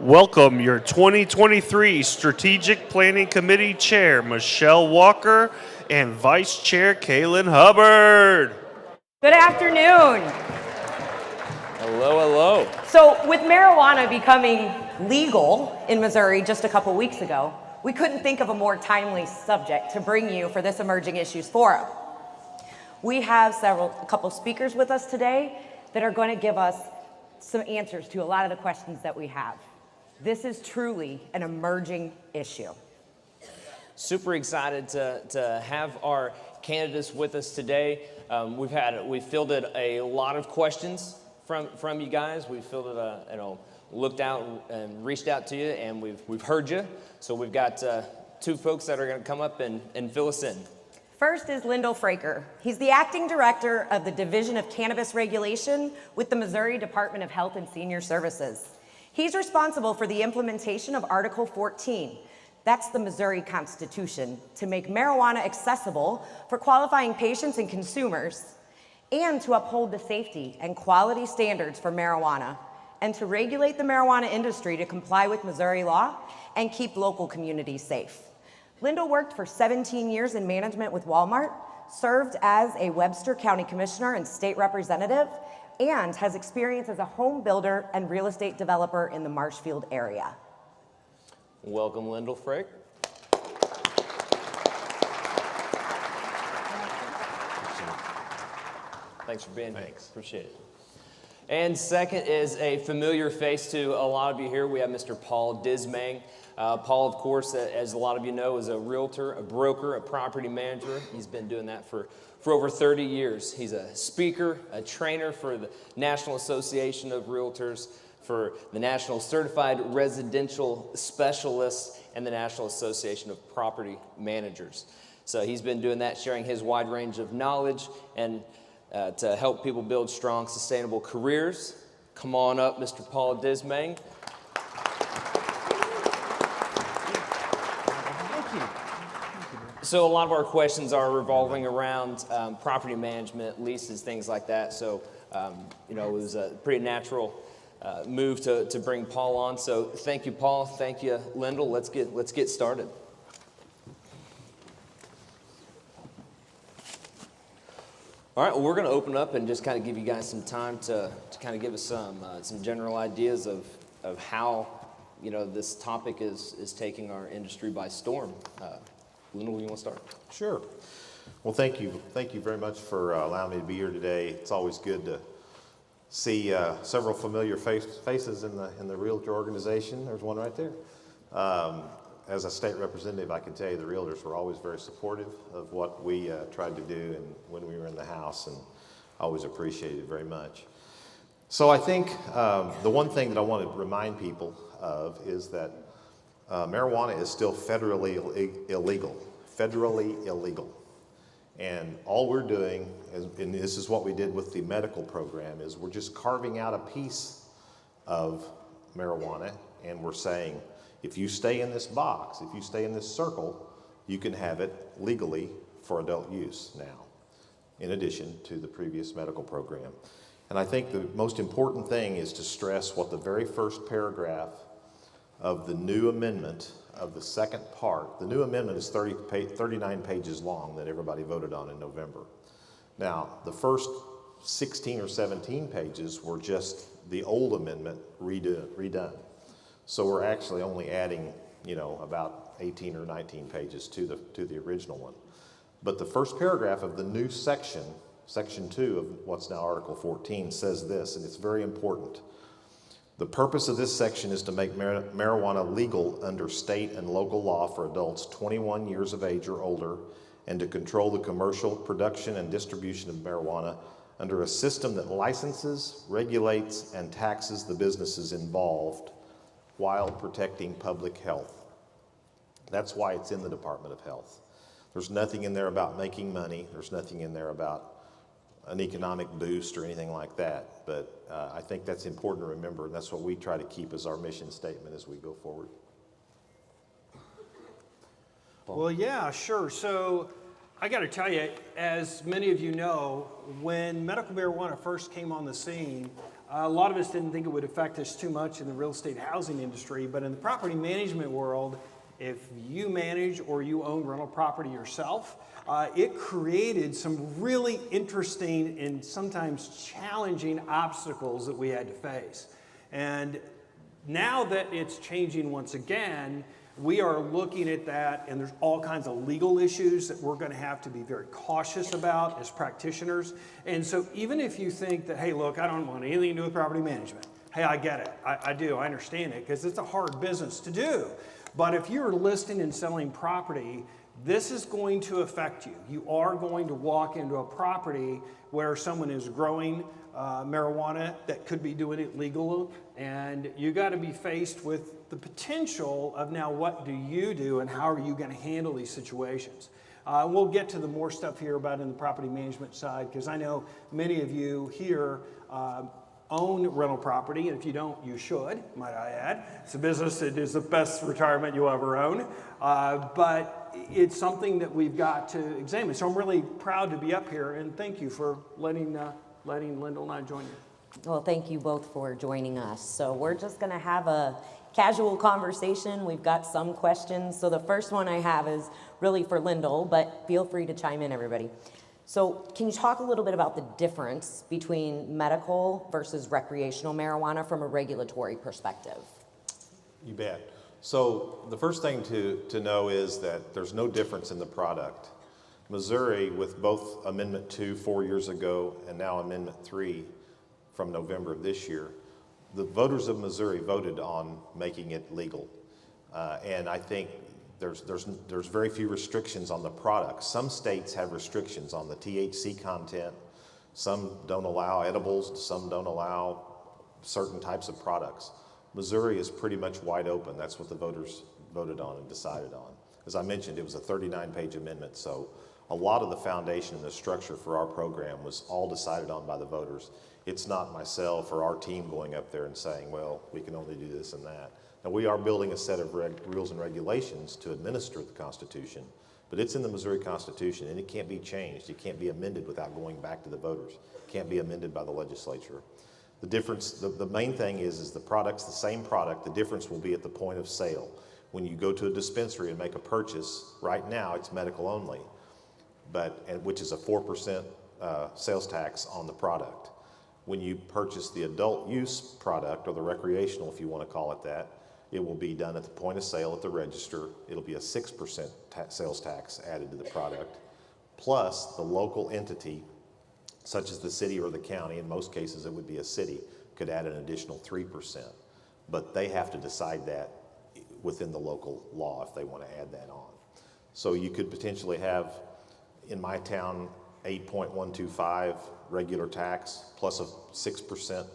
Welcome your 2023 Strategic Planning Committee Chair, Michelle Walker, and Vice Chair, Kaylin Hubbard. Good afternoon. Hello, hello. So with marijuana becoming legal in Missouri just a couple weeks ago, we couldn't think of a more timely subject to bring you for this Emerging Issues Forum. We have a couple speakers with us today that are going to give us some answers to a lot of the questions that we have. This is truly an emerging issue. Super excited to have our candidates with us today. We've fielded a lot of questions from you guys. We've fielded looked out and reached out to you, and we've heard you. So we've got two folks that are going to come up and fill us in. First is Lyndall Fraker. He's the acting director of the Division of Cannabis Regulation with the Missouri Department of Health and Senior Services. He's responsible for the implementation of Article 14. That's the Missouri Constitution, to make marijuana accessible for qualifying patients and consumers, and to uphold the safety and quality standards for marijuana, and to regulate the marijuana industry to comply with Missouri law and keep local communities safe. Lyndall worked for 17 years in management with Walmart, served as a Webster County Commissioner and state representative, and has experience as a home builder and real estate developer in the Marshfield area. Welcome, Lyndall Fraker. Thanks for being here. Appreciate it. And second is a familiar face to a lot of you here. We have Mr. Paul Dismang. Paul, of course, as a lot of you know, is a realtor, a broker, a property manager. He's been doing that for over 30 years. He's a speaker, a trainer for the National Association of Realtors, for the National Certified Residential Specialists, and the National Association of Property Managers. So he's been doing that, sharing his wide range of knowledge and to help people build strong, sustainable careers. Come on up, Mr. Paul Dismang. So a lot of our questions are revolving around property management, leases, things like that. So, it was a pretty natural move to bring Paul on. So thank you, Paul. Thank you, Lyndall. Let's get started. All right, well, we're going to open up and just kind of give you guys some time to kind of give us some general ideas of how, this topic is taking our industry by storm. Lyndall, you want to start? Sure. Well, thank you. Thank you very much for allowing me to be here today. It's always good to see several familiar faces in the realtor organization. There's one right there. As a state representative, I can tell you the realtors were always very supportive of what we tried to do and when we were in the House, and always appreciated it very much. So I think the one thing that I want to remind people of is that marijuana is still federally illegal. And all we're doing, and this is what we did with the medical program, is we're just carving out a piece of marijuana, and we're saying, if you stay in this box, if you stay in this circle, you can have it legally for adult use now, in addition to the previous medical program. And I think the most important thing is to stress what the very first paragraph of the new amendment of the second part. The new amendment is 39 pages long that everybody voted on in November. Now, the first 16 or 17 pages were just the old amendment redone. So we're actually only adding, about 18 or 19 pages to the original one. But the first paragraph of the new section 2 of what's now Article 14, says this, and it's very important. The purpose of this section is to make marijuana legal under state and local law for adults 21 years of age or older, and to control the commercial production and distribution of marijuana under a system that licenses, regulates, and taxes the businesses involved while protecting public health. That's why it's in the Department of Health. There's nothing in there about making money. There's nothing in there about an economic boost or anything like that. But I think that's important to remember, and that's what we try to keep as our mission statement as we go forward. Well, yeah, sure. So I got to tell you, as many of you know, when medical marijuana first came on the scene, A lot of us didn't think it would affect us too much in the real estate housing industry, but in the property management world, if you manage or you own rental property yourself, it created some really interesting and sometimes challenging obstacles that we had to face. And now that it's changing once again, we are looking at that, and there's all kinds of legal issues that we're going to have to be very cautious about as practitioners. And so even if you think that, hey, look, I don't want anything to do with property management. Hey, I get it. I do. I understand it, because it's a hard business to do. But if you're listing and selling property, this is going to affect you. You are going to walk into a property where someone is growing marijuana that could be doing it legal, and you got to be faced with the potential of now what do you do and how are you going to handle these situations. We'll get to the more stuff here about in the property management side, because I know many of you here own rental property, and if you don't, you should, might I add. It's a business that is the best retirement you'll ever own, but it's something that we've got to examine. So I'm really proud to be up here, and thank you for letting Lyndall and I join you. Well, thank you both for joining us. So we're just going to have a casual conversation. We've got some questions. So the first one I have is really for Lyndall, but feel free to chime in, everybody. So can you talk a little bit about the difference between medical versus recreational marijuana from a regulatory perspective? You bet. So the first thing to know is that there's no difference in the product. Missouri, with both Amendment 2 4 years ago and now Amendment 3 from November of this year, the voters of Missouri voted on making it legal. And I think there's very few restrictions on the product. Some states have restrictions on the THC content. Some don't allow edibles, some don't allow certain types of products. Missouri is pretty much wide open. That's what the voters voted on and decided on. As I mentioned, it was a 39-page amendment, so a lot of the foundation and the structure for our program was all decided on by the voters. It's not myself or our team going up there and saying, well, we can only do this and that. Now, we are building a set of rules and regulations to administer the Constitution, but it's in the Missouri Constitution, and it can't be changed. It can't be amended without going back to the voters. It can't be amended by the legislature. The difference, the main thing is the product's the same product. The difference will be at the point of sale. When you go to a dispensary and make a purchase, right now it's medical only, which is a 4% sales tax on the product. When you purchase the adult use product, or the recreational, if you want to call it that, it will be done at the point of sale at the register. It'll be a 6% sales tax added to the product, plus the local entity, such as the city or the county, in most cases it would be a city, could add an additional 3%. But they have to decide that within the local law if they want to add that on. So you could potentially have, in my town, 8.125 regular tax plus a 6%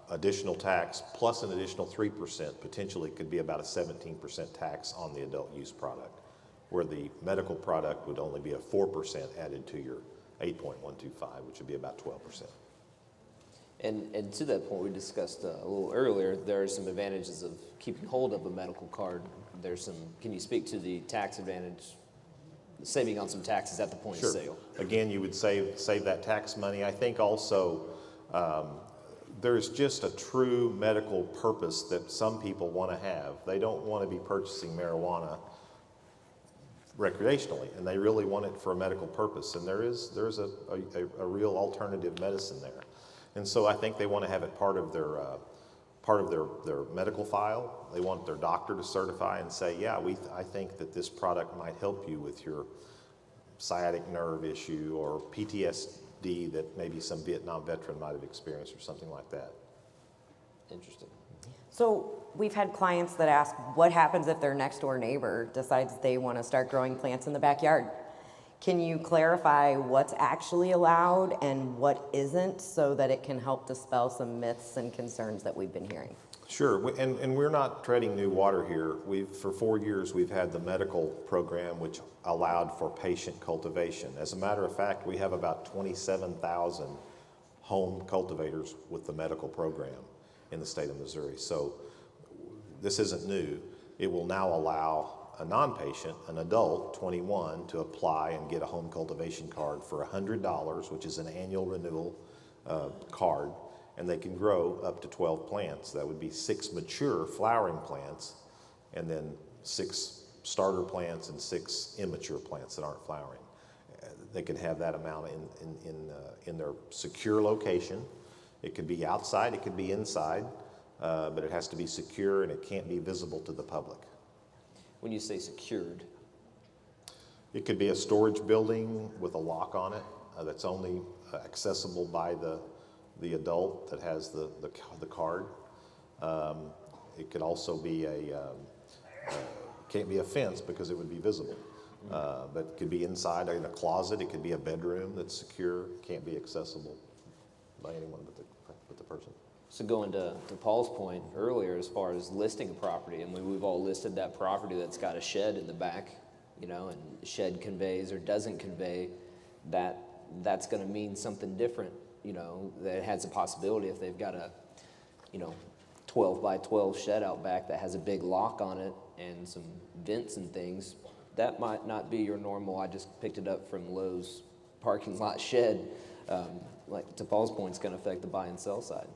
additional tax plus an additional 3%. Potentially could be about a 17% tax on the adult use product, where the medical product would only be a 4% added to your 8.125, which would be about 12%. And to that point we discussed a little earlier, there are some advantages of keeping hold of a medical card. Can you speak to the tax advantage, saving on some taxes at the point of sale? Again, you would save that tax money. I think also there's just a true medical purpose that some people want to have. They don't want to be purchasing marijuana recreationally, and they really want it for a medical purpose. And there's a real alternative medicine there. And so I think they want to have it part of their medical file. They want their doctor to certify and say, yeah, I think that this product might help you with your sciatic nerve issue or PTSD that maybe some Vietnam veteran might have experienced or something like that. Interesting. So we've had clients that ask, what happens if their next door neighbor decides they want to start growing plants in the backyard? Can you clarify what's actually allowed and what isn't, so that it can help dispel some myths and concerns that we've been hearing? Sure, and we're not treading new water here. For 4 years, we've had the medical program, which allowed for patient cultivation. As a matter of fact, we have about 27,000 home cultivators with the medical program in the state of Missouri. So this isn't new. It will now allow a non-patient, an adult, 21, to apply and get a home cultivation card for $100, which is an annual renewal card. and they can grow up to 12 plants. That would be 6 mature flowering plants, and then 6 starter plants and 6 immature plants that aren't flowering. They can have that amount in their secure location. It could be outside, it could be inside, but it has to be secure and it can't be visible to the public. When you say secured, it could be a storage building with a lock on it that's only accessible by the adult that has the card. It could also be can't be a fence because it would be visible. But it could be inside in a closet. It could be a bedroom that's secure. Can't be accessible by anyone but the person. so going to Paul's point earlier, as far as listing a property, and we've all listed that property that's got a shed in the back, you know, and shed conveys or doesn't convey, that's going to mean something different, you know, that has a possibility if they've got a, you know, 12 by 12 shed out back that has a big lock on it and some vents and things. That might not be your normal, I just picked it up from Lowe's parking lot shed. Like to Paul's point, it's going to affect the buy and sell side.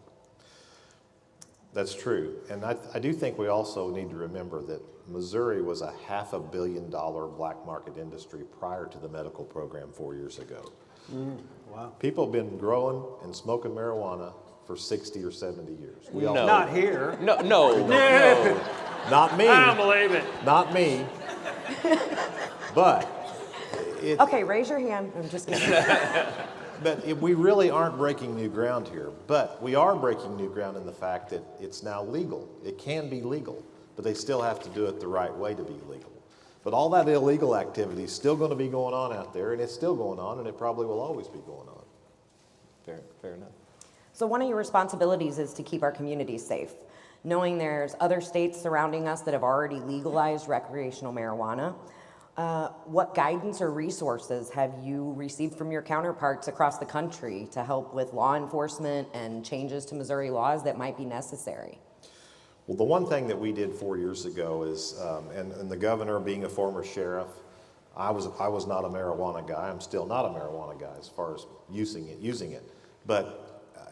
That's true. And I do think we also need to remember that Missouri was a $500 million black market industry prior to the medical program 4 years ago. Wow. People have been growing and smoking marijuana for 60 or 70 years. We all No. Not here. No. Not me. I don't believe it. Not me. But Okay, raise your hand. I'm just kidding. we really aren't breaking new ground here. But we are breaking new ground in the fact that it's now legal. It can be legal, but they still have to do it the right way to be legal. But all that illegal activity is still going to be going on out there, and it's still going on, and it probably will always be going on. Fair enough. So one of your responsibilities is to keep our communities safe. Knowing there's other states surrounding us that have already legalized recreational marijuana, what guidance or resources have you received from your counterparts across the country to help with law enforcement and changes to Missouri laws that might be necessary? Well, the one thing that we did 4 years ago is, and the governor being a former sheriff, I was not a marijuana guy. I'm still not a marijuana guy as far as using it. But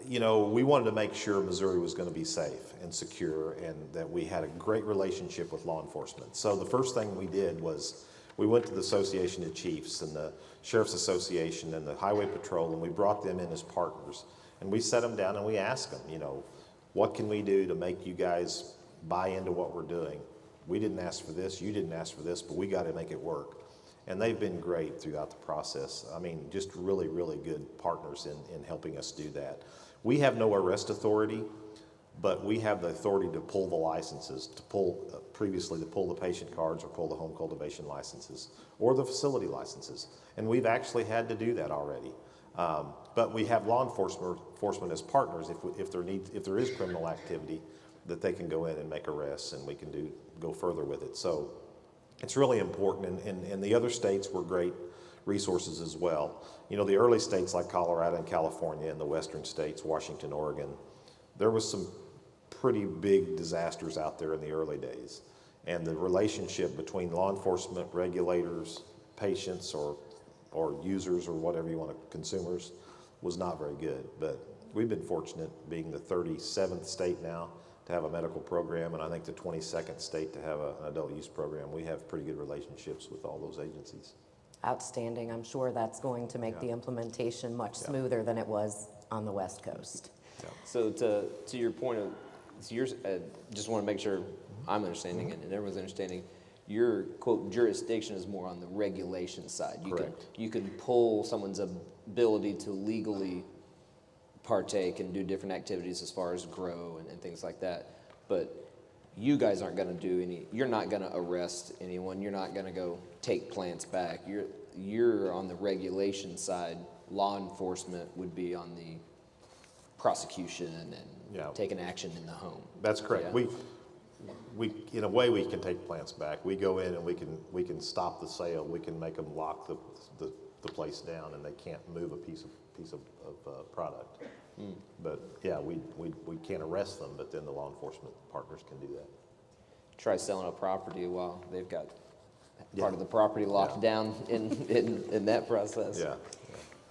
you know, we wanted to make sure Missouri was going to be safe and secure, and that we had a great relationship with law enforcement. So the first thing we did was we went to the Association of Chiefs and the Sheriff's Association and the Highway Patrol, and we brought them in as partners. And we sat them down and we asked them, you know, what can we do to make you guys buy into what we're doing? We didn't ask for this, you didn't ask for this, but we got to make it work. And they've been great throughout the process. I mean, just really, really good partners in helping us do that. We have no arrest authority, but we have the authority to pull the licenses, to pull the patient cards or pull the home cultivation licenses or the facility licenses. And we've actually had to do that already. But we have law enforcement as partners if there is criminal activity, that they can go in and make arrests, and we can go further with it. So it's really important, and the other states were great resources as well. You know, the early states like Colorado and California, and the western states, Washington, Oregon, there was some pretty big disasters out there in the early days. And the relationship between law enforcement, regulators, patients, or users, or whatever you want to, consumers, was not very good. But we've been fortunate, being the 37th state now to have a medical program, and I think the 22nd state to have an adult use program. We have pretty good relationships with all those agencies. Outstanding. I'm sure that's going to make the implementation much smoother than it was on the West Coast. So to your point of, just want to make sure I'm understanding it and everyone's understanding, your quote jurisdiction is more on the regulation side. Correct. You can pull someone's ability to legally partake and do different activities as far as grow and things like that, but you guys aren't going to do you're not going to arrest anyone, you're not going to go take plants back, you're on the regulation side. Law enforcement would be on the prosecution and taking action in the home. That's correct. Yeah. We in a way we can take plants back. We go in and we can stop the sale. We can make them lock the place down, and they can't move a piece of product. But yeah, we can't arrest them, but then the law enforcement partners can do that. Try selling a property while they've got part of the property locked down in that process. Yeah.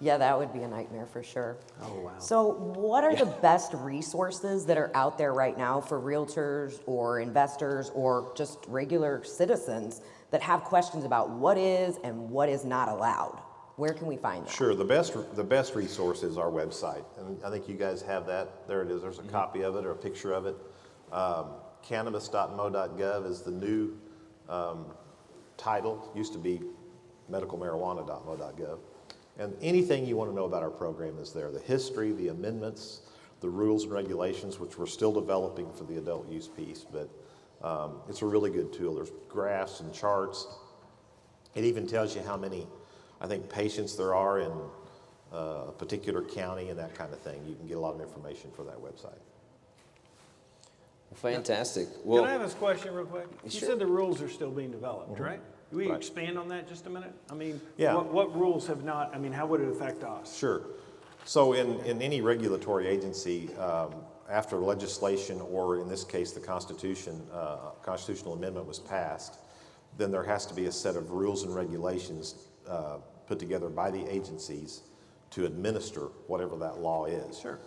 Yeah, that would be a nightmare for sure. Oh, wow. So what are the best resources that are out there right now for realtors or investors or just regular citizens that have questions about what is and what is not allowed? Where can we find that? Sure, the best resource is our website, and I think you guys have that. There it is. There's a copy of it or a picture of it. Cannabis.mo.gov is the new title. Used to be medicalmarijuana.mo.gov. And anything you want to know about our program is there. The history, the amendments, the rules and regulations, which we're still developing for the adult use piece, but it's a really good tool. There's graphs and charts. It even tells you how many, I think, patients there are in a particular county and that kind of thing. You can get a lot of information for that website. Fantastic. Can Well, I ask a question real quick? You Sure. said the rules are still being developed, right? Can we Right. expand on that just a minute? I mean, Yeah. what rules have not, I mean, how would it affect us? Sure. So in any regulatory agency, after legislation, or in this case, the constitutional amendment was passed, then there has to be a set of rules and regulations put together by the agencies to administer whatever that law is. Sure.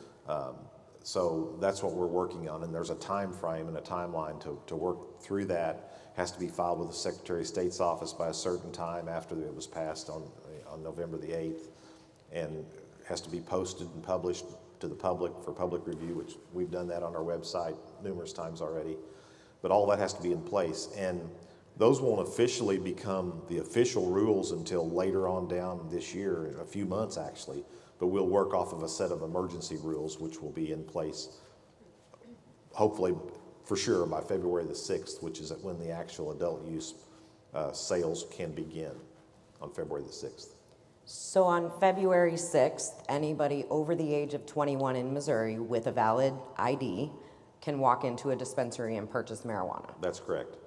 So that's what we're working on, and there's a time frame and a timeline to work through that. Has to be filed with the Secretary of State's office by a certain time after it was passed on November the 8th, and has to be posted and published to the public for public review, which we've done that on our website numerous times already. But all that has to be in place, and those won't officially become the official rules until later on down this year, a few months actually. But we'll work off of a set of emergency rules, which will be in place, hopefully, for sure, by February the 6th, which is when the actual adult use sales can begin, on February the 6th. So on February 6th, anybody over the age of 21 in Missouri with a valid ID can walk into a dispensary and purchase marijuana. That's correct.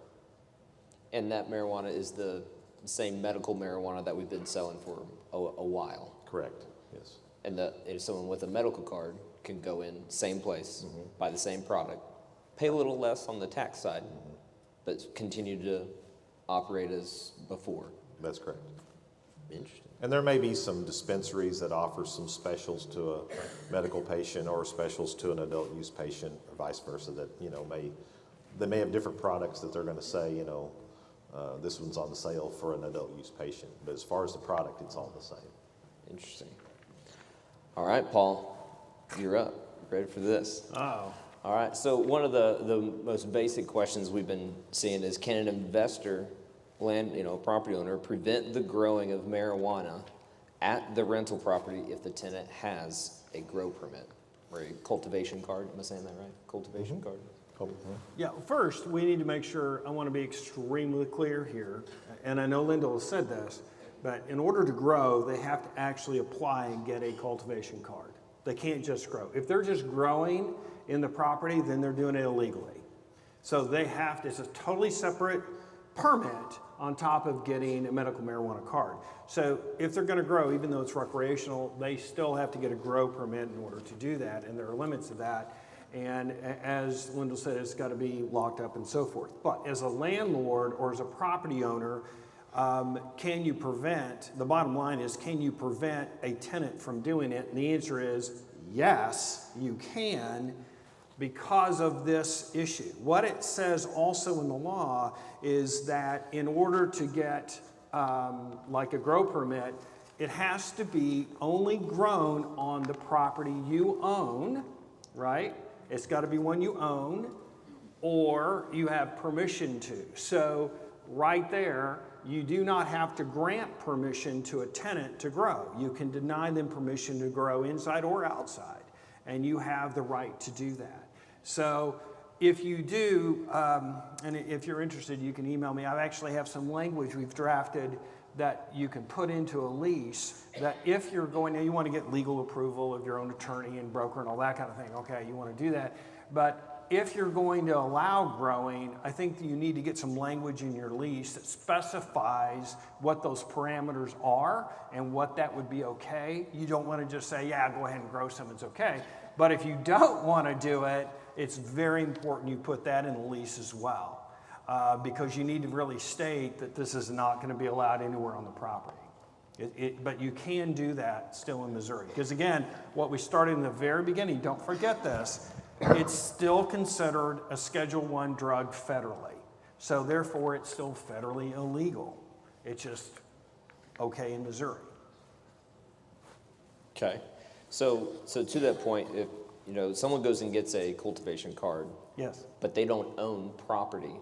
and that marijuana is the same medical marijuana that we've been selling for a while. Correct, yes. And if someone with a medical card can go in, same place, buy the same product, pay a little less on the tax side, but continue to operate as before. That's correct. Interesting. And there may be some dispensaries that offer some specials to a medical patient or specials to an adult use patient, or vice versa, that, they may have different products that they're going to say, this one's on sale for an adult use patient. But as far as the product, it's all the same. Interesting. All right, Paul, you're up. Ready for this? Oh. All right, so one of the most basic questions we've been seeing is, can an investor, a property owner, prevent the growing of marijuana at the rental property if the tenant has a grow permit or a cultivation card? Am I saying that right? Cultivation card? Yeah, first, we need to make sure, I want to be extremely clear here, and I know Lyndall has said this, but in order to grow, they have to actually apply and get a cultivation card. They can't just grow. If they're just growing in the property, then they're doing it illegally. So they have to, it's a totally separate permit on top of getting a medical marijuana card. So if they're going to grow, even though it's recreational, they still have to get a grow permit in order to do that, and there are limits to that. And as Lyndall said, it's got to be locked up and so forth. But as a landlord or as a property owner, can you prevent, the bottom line is, can you prevent a tenant from doing it? And the answer is yes, you can, because of this issue. What it says also in the law is that in order to get like a grow permit, it has to be only grown on the property you own, right? It's got to be one you own or you have permission to. So right there, you do not have to grant permission to a tenant to grow. You can deny them permission to grow inside or outside, and you have the right to do that. So if you do, and if you're interested, you can email me. I actually have some language we've drafted that you can put into a lease that if you're going, now you want to get legal approval of your own attorney and broker and all that kind of thing, okay, you want to do that. But if you're going to allow growing, I think that you need to get some language in your lease that specifies what those parameters are and what that would be okay. You don't want to just say, yeah, go ahead and grow some, it's okay. But if you don't want to do it, it's very important you put that in the lease as well. Because you need to really state that this is not going to be allowed anywhere on the property. But you can do that still in Missouri. Because again, what we started in the very beginning, don't forget this, it's still considered a Schedule I drug federally. So therefore, it's still federally illegal. It's just okay in Missouri. Okay. So to that point, if someone goes and gets a cultivation card, Yes. but they don't own property,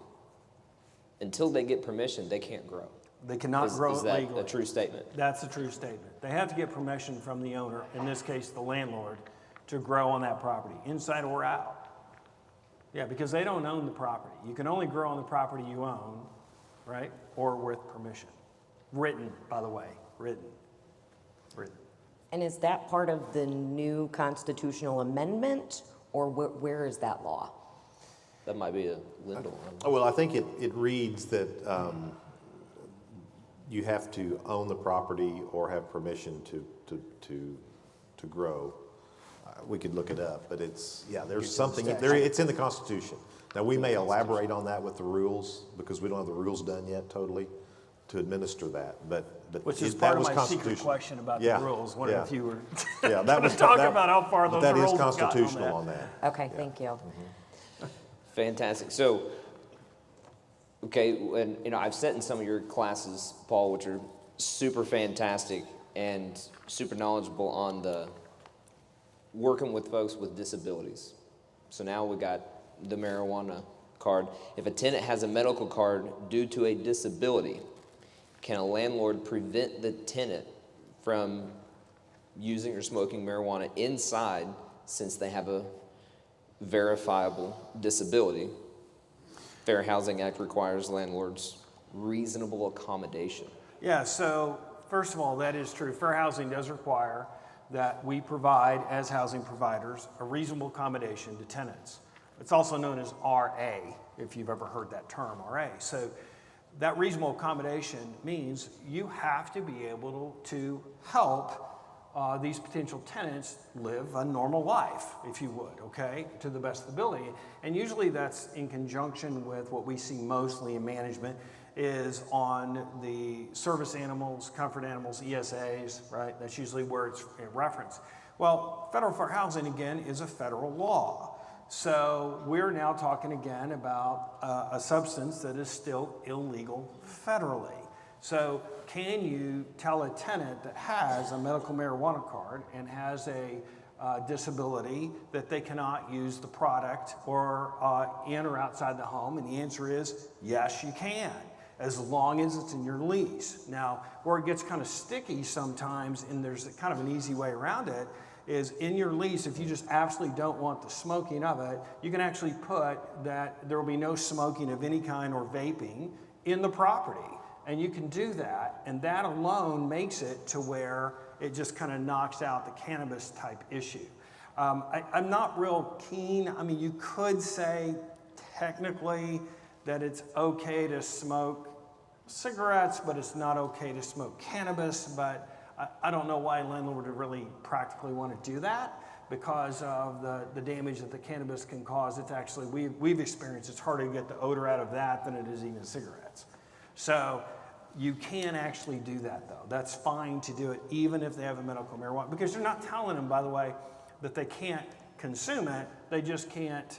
until they get permission, they can't grow. They cannot grow Is it that legally. a true statement? That's a true statement. They have to get permission from the owner, in this case the landlord, to grow on that property, inside or out. Yeah, because they don't own the property. You can only grow on the property you own, right? Or with permission. Written, by the way, written. And is that part of the new constitutional amendment, or where is that law? That might be a Lindell. Oh, well, I think it reads that you have to own the property or have permission to grow. We could look it up, but there's something there. It's in the Constitution. Now we may elaborate on that with the rules because we don't have the rules done yet totally to administer that. But Which is that part of was my secret constitutional. question about Yeah, the rules. What yeah. if you were Yeah, that was talk about how far those that rules is have gotten on constitutional that. on that. Okay, thank you. Fantastic. So, okay, and I've sat in some of your classes, Paul, which are super fantastic and super knowledgeable on the working with folks with disabilities. So now we got the marijuana card. If a tenant has a medical card due to a disability, can a landlord prevent the tenant from using or smoking marijuana inside since they have a verifiable disability? Fair Housing Act requires landlords reasonable accommodation. Yeah, so first of all, that is true. Fair housing does require that we provide, as housing providers, a reasonable accommodation to tenants. It's also known as RA, if you've ever heard that term, RA. So that reasonable accommodation means you have to be able to help these potential tenants live a normal life, if you would, okay, to the best of the ability. And usually that's in conjunction with what we see mostly in management is on the service animals, comfort animals, ESAs, right? That's usually where it's referenced. Well, federal fair housing, again, is a federal law. So we're now talking again about a substance that is still illegal federally. So can you tell a tenant that has a medical marijuana card and has a disability that they cannot use the product or in or outside the home? And the answer is yes, you can, as long as it's in your lease. Now, where it gets kind of sticky sometimes, and there's kind of an easy way around it, is in your lease, if you just absolutely don't want the smoking of it, you can actually put that there will be no smoking of any kind or vaping in the property. And you can do that, and that alone makes it to where it just kind of knocks out the cannabis type issue. I'm not real keen. I mean, you could say technically that it's okay to smoke cigarettes, but it's not okay to smoke cannabis. But I don't know why a landlord would really practically want to do that because of the damage that the cannabis can cause. It's actually, we've experienced, it's harder to get the odor out of that than it is even cigarettes. So you can actually do that though. That's fine to do it even if they have a medical marijuana, because you're not telling them, by the way, that they can't consume it. They just can't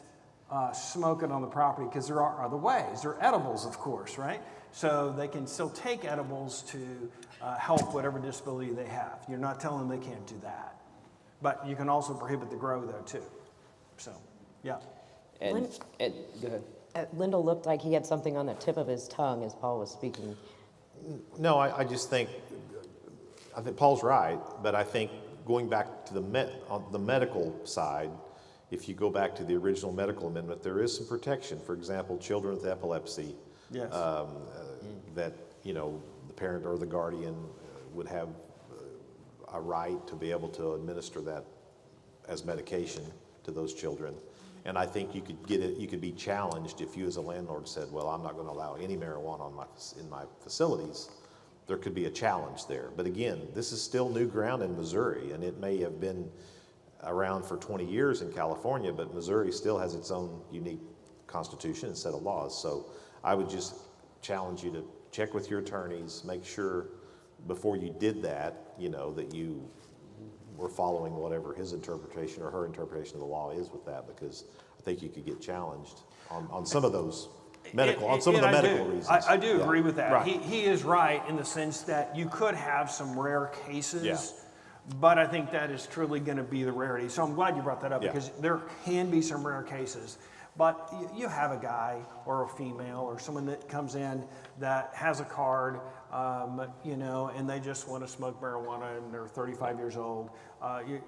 smoke it on the property because there are other ways. There are edibles, of course, right? So they can still take edibles to help whatever disability they have. You're not telling them they can't do that. But you can also prohibit the grow though too. So, yeah. And go ahead. Lyndall looked like he had something on the tip of his tongue as Paul was speaking. No, I just think Paul's right, but I think going back to on the medical side, if you go back to the original medical amendment, there is some protection. For example, children with epilepsy, Yes. that the parent or the guardian would have a right to be able to administer that as medication to those children. And I think you could get it. You could be challenged if you, as a landlord, said, "Well, I'm not going to allow any marijuana in my facilities." There could be a challenge there. But again, this is still new ground in Missouri, and it may have been around for 20 years in California, but Missouri still has its own unique constitution and set of laws. So I would just challenge you to check with your attorneys, make sure before you did that, that you were following whatever his interpretation or her interpretation of the law is with that, because I think you could get challenged on some of those medical reasons. I do agree with that. Right. He is right in the sense that you could have some rare cases, Yeah. but I think that is truly going to be the rarity. So I'm glad you brought that up, Yeah. because there can be some rare cases. But you have a guy or a female or someone that comes in that has a card, and they just want to smoke marijuana and they're 35 years old.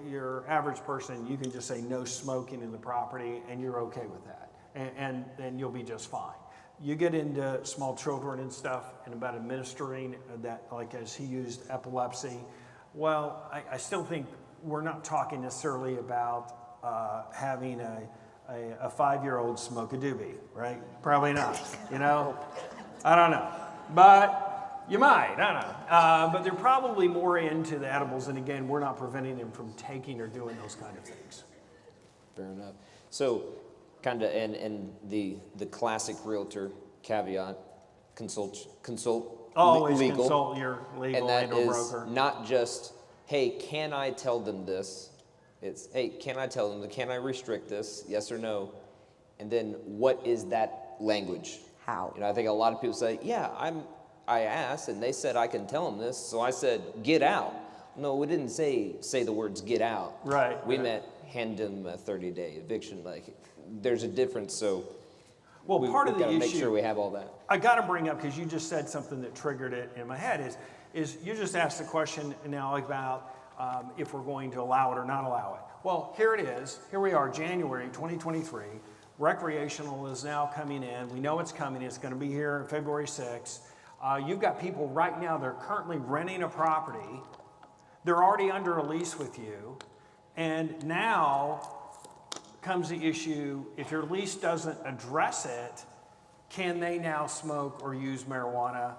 Your average person, you can just say no smoking in the property and you're okay with that. And you'll be just fine. You get into small children and stuff and about administering that, like as he used epilepsy. Well, I still think we're not talking necessarily about having a 5-year-old smoke a doobie, right? Probably not, I don't know. But you might, I don't know. But they're probably more into the edibles, and again, we're not preventing them from taking or doing those kind of things. Fair enough. So, kind of, and the classic realtor caveat: consult Always legal, consult your legal and that or is broker. not just, hey, can I tell them this? It's, hey, can I tell them? Can I restrict this? Yes or no? And then, what is that language? How? I think a lot of people say, yeah, I asked, and they said I can tell them this, so I said, get out. No, we didn't say the words get out. Right. We meant hand them a 30-day eviction. Like, there's a difference, so Well, part of we've the got to make issue sure we have all that. I got to bring up, because you just said something that triggered it in my head, is you just asked the question now about if we're going to allow it or not allow it. Well, here it is. Here we are, January 2023. Recreational is now coming in. We know it's coming. It's going to be here February 6th. You've got people right now, they're currently renting a property. They're already under a lease with you. And now comes the issue, if your lease doesn't address it, can they now smoke or use marijuana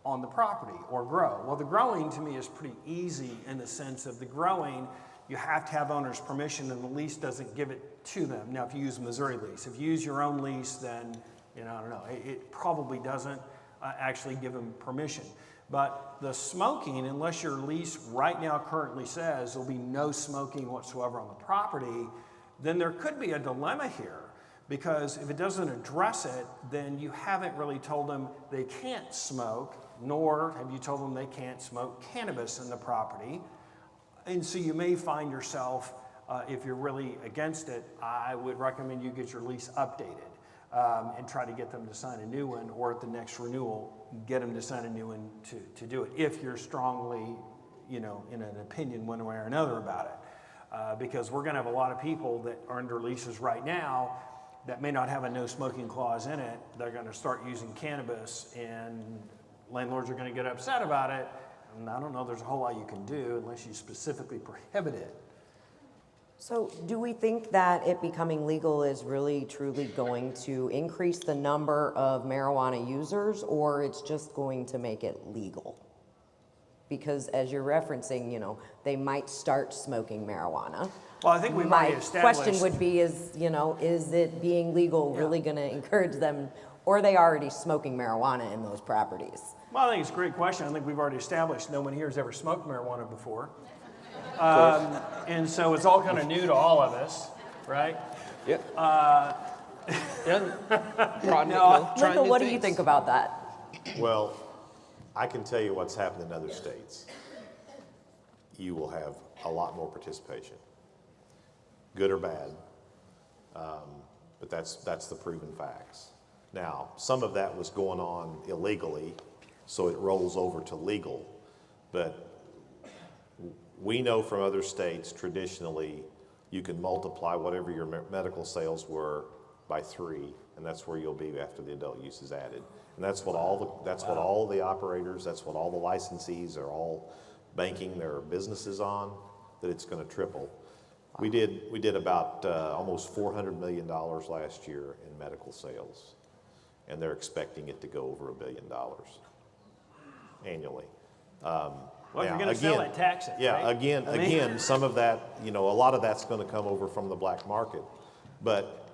on the property or grow? Well, the growing to me is pretty easy in the sense of the growing, you have to have owner's permission and the lease doesn't give it to them. Now, if you use a Missouri lease, if you use your own lease, then, I don't know, it probably doesn't actually give them permission. But the smoking, unless your lease right now currently says there'll be no smoking whatsoever on the property, then there could be a dilemma here. Because if it doesn't address it, then you haven't really told them they can't smoke, nor have you told them they can't smoke cannabis in the property. And so you may find yourself, if you're really against it, I would recommend you get your lease updated and try to get them to sign a new one, or at the next renewal, get them to sign a new one to do it, if you're strongly, in an opinion one way or another about it. Because we're going to have a lot of people that are under leases right now that may not have a no smoking clause in it. They're going to start using cannabis, and landlords are going to get upset about it. And I don't know, there's a whole lot you can do unless you specifically prohibit it. So do we think that it becoming legal is really truly going to increase the number of marijuana users, or it's just going to make it legal? Because as you're referencing, they might start smoking marijuana. Well, I think we've already established. My question would be is it being legal really going to encourage them, or are they already smoking marijuana in those properties? Well, I think it's a great question. I think we've already established no one here has ever smoked marijuana before. And so it's all kind of new to all of us, right? Yep. Michael, what do you think about that? Well, I can tell you what's happened in other states. You will have a lot more participation, good or bad, but that's the proven facts. Now, some of that was going on illegally, so it rolls over to legal, but we know from other states traditionally you can multiply whatever your medical sales were by 3, and that's where you'll be after the adult use is added. And that's what all the operators, that's what all the licensees are all banking their businesses on, that it's going to triple. We did about almost $400 million last year in medical sales, and they're expecting it to go over $1 billion annually. Well, if you're going to sell it, tax it. Yeah, right? again, some of that, a lot of that's going to come over from the black market. But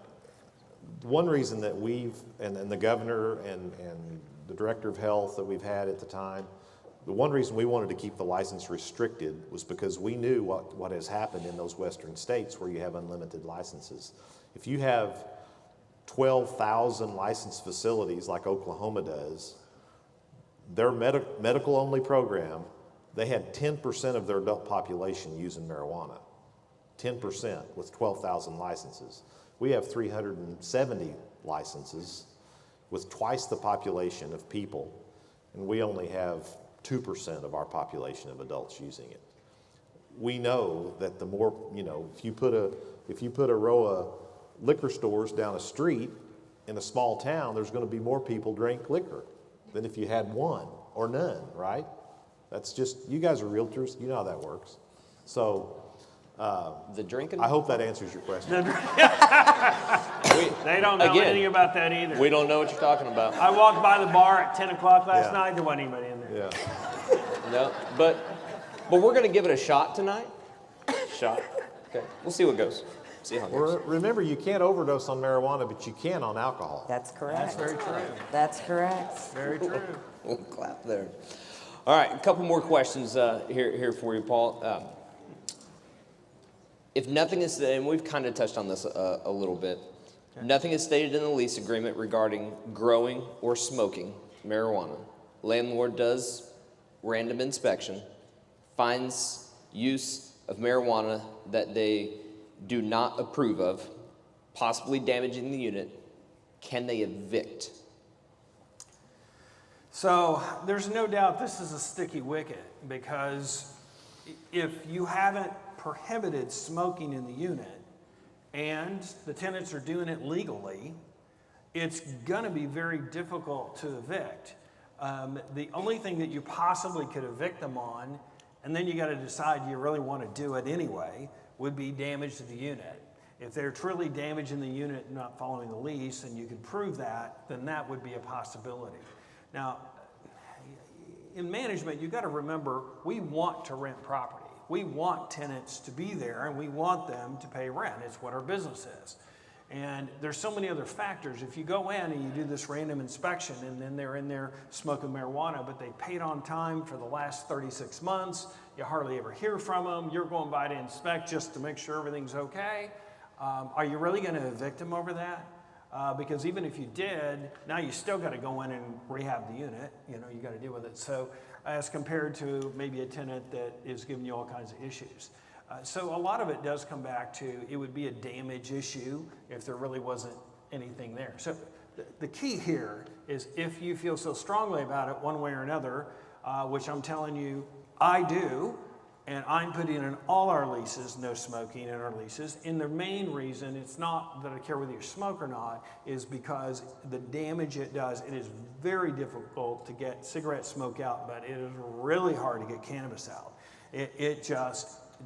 one reason that we've, and the governor and the director of health that we've had at the time, The one reason we wanted to keep the license restricted was because we knew what has happened in those western states where you have unlimited licenses. If you have 12,000 licensed facilities like Oklahoma does, their medical-only program, they had 10% of their adult population using marijuana. 10% with 12,000 licenses. We have 370 licenses with twice the population of people, and we only have 2% of our population of adults using it. We know that the more, if you put a row of liquor stores down a street in a small town, there's going to be more people drink liquor than if you had one or none, right? That's just, you guys are realtors, you know how that works. So, The drinking? I hope that answers your question. They don't know anything about that either. We don't know what you're talking about. I walked by the bar at 10 o'clock last Yeah. night, there wasn't anybody in there. Yeah. No, but we're going to give it a shot tonight. Shot. Okay, we'll see what goes. See how it goes. Remember, you can't overdose on marijuana, but you can on alcohol. That's correct. That's very true. That's correct. Very true. We'll clap there. All right, a couple more questions here for you, Paul. If nothing is, and we've kind of touched on this a little bit, nothing is stated in the lease agreement regarding growing or smoking marijuana. Landlord does random inspection, finds use of marijuana that they do not approve of, possibly damaging the unit. Can they evict? So there's no doubt this is a sticky wicket, because if you haven't prohibited smoking in the unit and the tenants are doing it legally, it's going to be very difficult to evict. The only thing that you possibly could evict them on, and then you got to decide you really want to do it anyway, would be damage to the unit. If they're truly damaging the unit and not following the lease, and you can prove that, then that would be a possibility. Now, in management, you've got to remember, we want to rent property. We want tenants to be there, and we want them to pay rent. It's what our business is. And there's so many other factors. If you go in and you do this random inspection, and then they're in there smoking marijuana, but they paid on time for the last 36 months, you hardly ever hear from them, you're going by to inspect just to make sure everything's okay, are you really going to evict them over that? Because even if you did, now you still got to go in and rehab the unit. You got to deal with it. So as compared to maybe a tenant that is giving you all kinds of issues. So a lot of it does come back to, it would be a damage issue if there really wasn't anything there. So the key here is, if you feel so strongly about it one way or another, which I'm telling you I do, and I'm putting in all our leases, no smoking in our leases. And the main reason, it's not that I care whether you smoke or not, is because the damage it does. It is very difficult to get cigarette smoke out, but it is really hard to get cannabis out.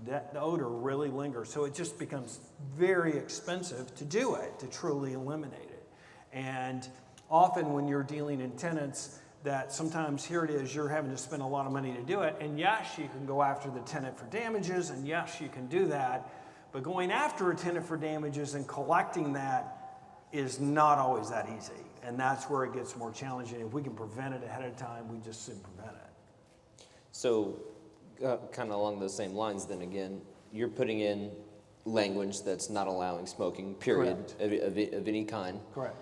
The odor really lingers. So it just becomes very expensive to do it, to truly eliminate it. And often when you're dealing in tenants, that sometimes here it is, you're having to spend a lot of money to do it. And yes, you can go after the tenant for damages, and yes, you can do that. But going after a tenant for damages and collecting that is not always that easy. And that's where it gets more challenging. If we can prevent it ahead of time, we just should prevent it. So kind of along those same lines then again, you're putting in language that's not allowing smoking, period, of any kind. Correct.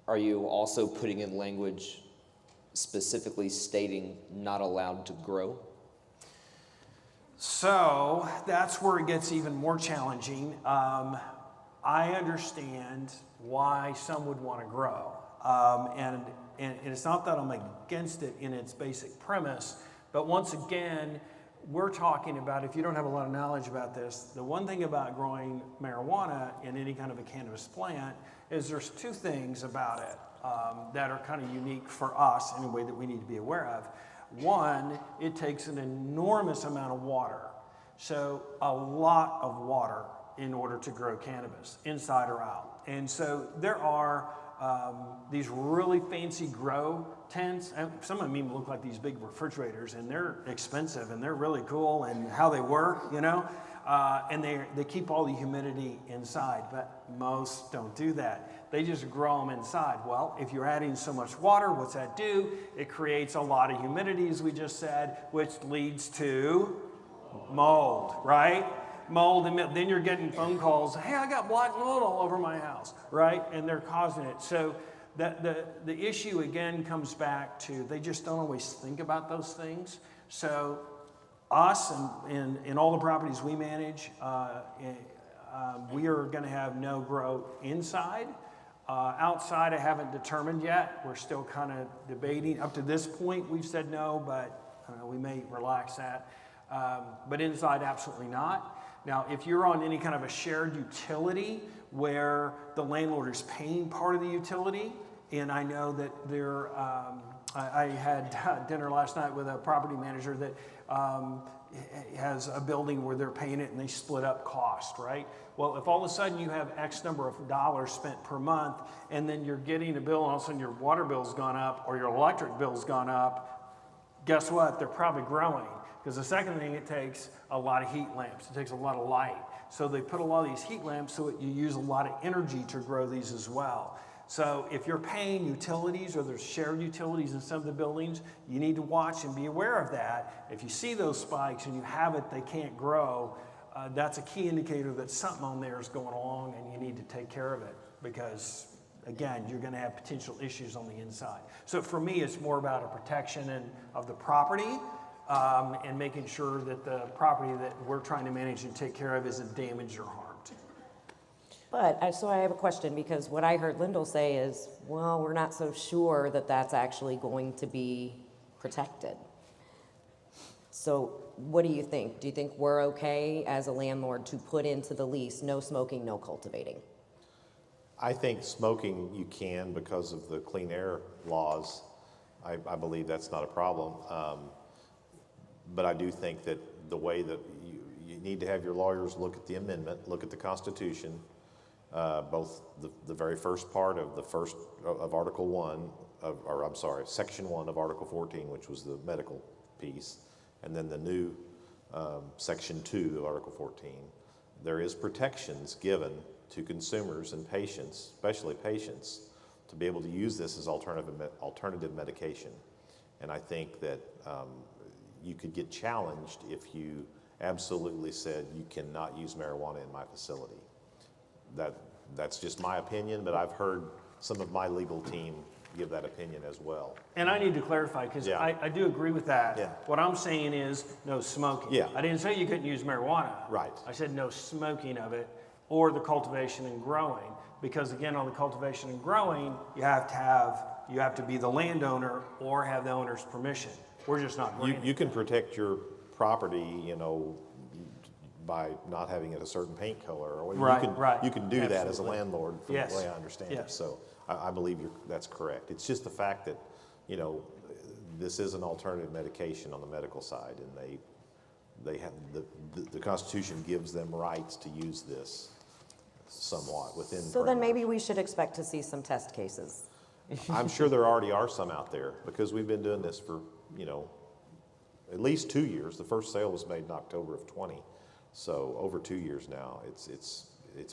Are you also putting in language specifically stating not allowed to grow? So that's where it gets even more challenging. I understand why some would want to grow. And it's not that I'm against it in its basic premise, but once again, we're talking about, if you don't have a lot of knowledge about this, the one thing about growing marijuana in any kind of a cannabis plant is there's two things about it that are kind of unique for us in a way that we need to be aware of. One, it takes an enormous amount of water. So a lot of water in order to grow cannabis, inside or out. And so there are these really fancy grow tents. And some of them even look like these big refrigerators, and they're expensive and they're really cool, and how they work, and they keep all the humidity inside, but most don't do that. They just grow them inside. Well, if you're adding so much water, what's that do? It creates a lot of humidity, as we just said, which leads to mold, right? Mold, and then you're getting phone calls, hey, I got black mold all over my house, right? And they're causing it. So the issue again comes back to they just don't always think about those things. So us and all the properties we manage, we are going to have no grow inside. Outside, I haven't determined yet. We're still kind of debating. Up to this point, we've said no, but we may relax that. But inside, absolutely not. Now, if you're on any kind of a shared utility where the landlord is paying part of the utility, and I know that I had dinner last night with a property manager that has a building where they're paying it and they split up cost, right? Well, if all of a sudden you have X number of dollars spent per month and then you're getting a bill and all of a sudden your water bill's gone up or your electric bill's gone up, guess what? They're probably growing. Because the second thing, it takes a lot of heat lamps. It takes a lot of light. So they put a lot of these heat lamps so you use a lot of energy to grow these as well. So if you're paying utilities or there's shared utilities in some of the buildings, you need to watch and be aware of that. If you see those spikes and you have it, they can't grow, that's a key indicator that something on there is going along and you need to take care of it because, again, you're going to have potential issues on the inside. So for me, it's more about a protection of the property and making sure that the property that we're trying to manage and take care of isn't damaged or harmed. But, so I have a question, because what I heard Lyndall say is, well, we're not so sure that that's actually going to be protected. So what do you think? Do you think we're okay as a landlord to put into the lease, no smoking, no cultivating? I think smoking you can because of the clean air laws. I believe that's not a problem. But I do think that the way that you need to have your lawyers look at the amendment, look at the Constitution, both the very first part of Article 1, Section 1 of Article 14, which was the medical piece, and then the new Section 2 of Article 14. There is protections given to consumers and patients, especially patients, to be able to use this as alternative medication. And I think that you could get challenged if you absolutely said you cannot use marijuana in my facility. That's just my opinion, but I've heard some of my legal team give that opinion as well. And I need to clarify, because I do agree with that. Yeah. What I'm saying is no smoking. Yeah. I didn't say you couldn't use marijuana. Right. I said no smoking of it or the cultivation and growing, because again, on the cultivation and growing, you have to be the landowner or have the owner's permission. We're just not granting. You can protect your property, by not having it a certain paint color, or you can do that as a landlord, from the way I understand it. So I believe that's correct. It's just the fact that this is an alternative medication on the medical side, and they have the Constitution gives them rights to use this somewhat within. So then maybe we should expect to see some test cases. I'm sure there already are some out there, because we've been doing this for at least 2 years. The first sale was made in October of 20. So over 2 years now, it's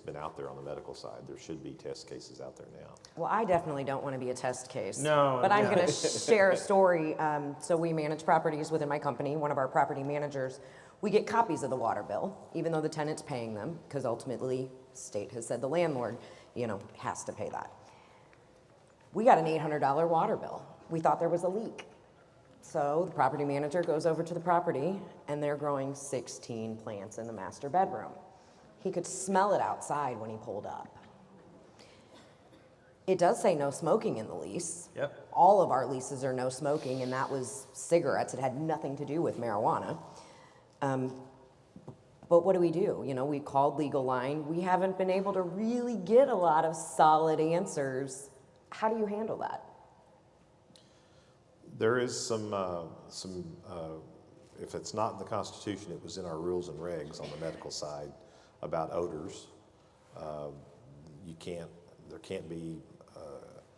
been out there on the medical side. There should be test cases out there now. Well, I definitely don't want to be a test case. No. But I'm going to share a story. So we manage properties within my company. One of our property managers, we get copies of the water bill, even though the tenant's paying them, because ultimately state has said the landlord, has to pay that. We got an $800 water bill. We thought there was a leak. So the property manager goes over to the property, and they're growing 16 plants in the master bedroom. He could smell it outside when he pulled up. It does say no smoking in the lease. Yep. All of our leases are no smoking, and that was cigarettes. It had nothing to do with marijuana. But what do? We called Legal Line. We haven't been able to really get a lot of solid answers. How do you handle that? There is some if it's not in the Constitution, it was in our rules and regs on the medical side about odors. There can't be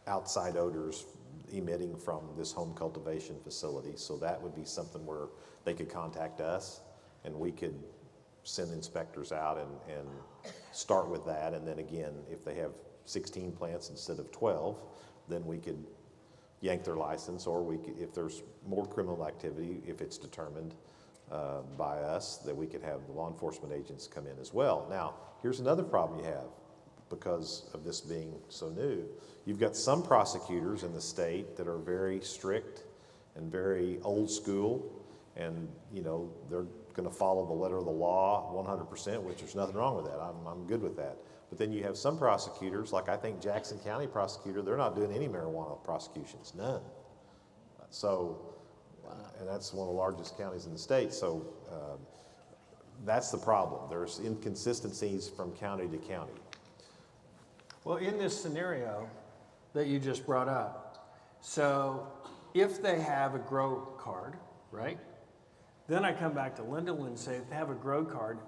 outside odors emitting from this home cultivation facility. So that would be something where they could contact us and we could send inspectors out and start with that. And then again, if they have 16 plants instead of 12, then we could yank their license, or we could, if there's more criminal activity, if it's determined by us, that we could have the law enforcement agents come in as well. Now, here's another problem you have because of this being so new. You've got some prosecutors in the state that are very strict and very old school, and you know, they're going to follow the letter of the law 100%, which there's nothing wrong with that. I'm good with that. But then you have some prosecutors, like I think Jackson County prosecutor, they're not doing any marijuana prosecutions, none. So, and that's one of the largest counties in the state. So that's the problem. There's inconsistencies from county to county. Well, in this scenario that you just brought up, so if they have a grow card, right? Then I come back to Lyndall and say, if they have a grow card,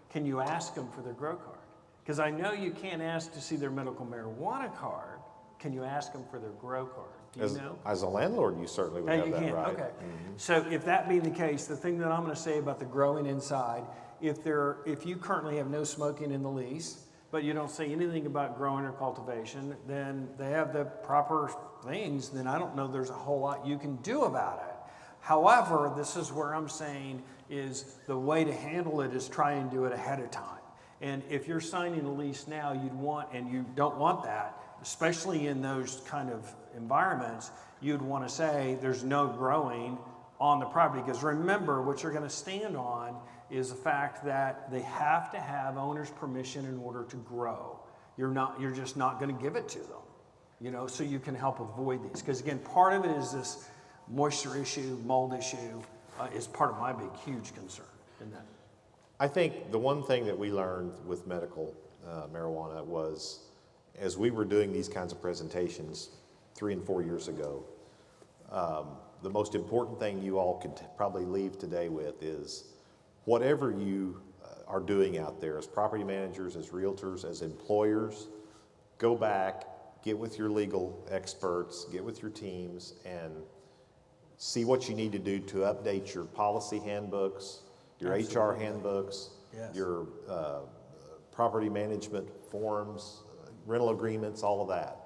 can you ask them for their grow card? Because I know you can't ask to see their medical marijuana card. Can you ask them for their grow card? Do you know? As a landlord, you certainly would have You that can, right. okay. Mm-hmm. So if that being the case, the thing that I'm going to say about the growing inside, if you currently have no smoking in the lease, but you don't say anything about growing or cultivation, then they have the proper things, then I don't know there's a whole lot you can do about it. However, this is where I'm saying is the way to handle it is try and do it ahead of time. And if you're signing a lease now, and you don't want that, especially in those kind of environments, you'd want to say there's no growing on the property. Because remember, what you're going to stand on is the fact that they have to have owner's permission in order to grow. You're just not going to give it to them, you know, so you can help avoid these. Because again, part of it is this moisture issue, mold issue, is part of my big, huge concern in that. I think the one thing that we learned with medical marijuana was, as we were doing these kinds of presentations 3 and 4 years ago, the most important thing you all could probably leave today with is whatever you are doing out there as property managers, as realtors, as employers, go back, get with your legal experts, get with your teams, and see what you need to do to update your policy handbooks, your HR handbooks, Yes. your property management forms, rental agreements, all of that.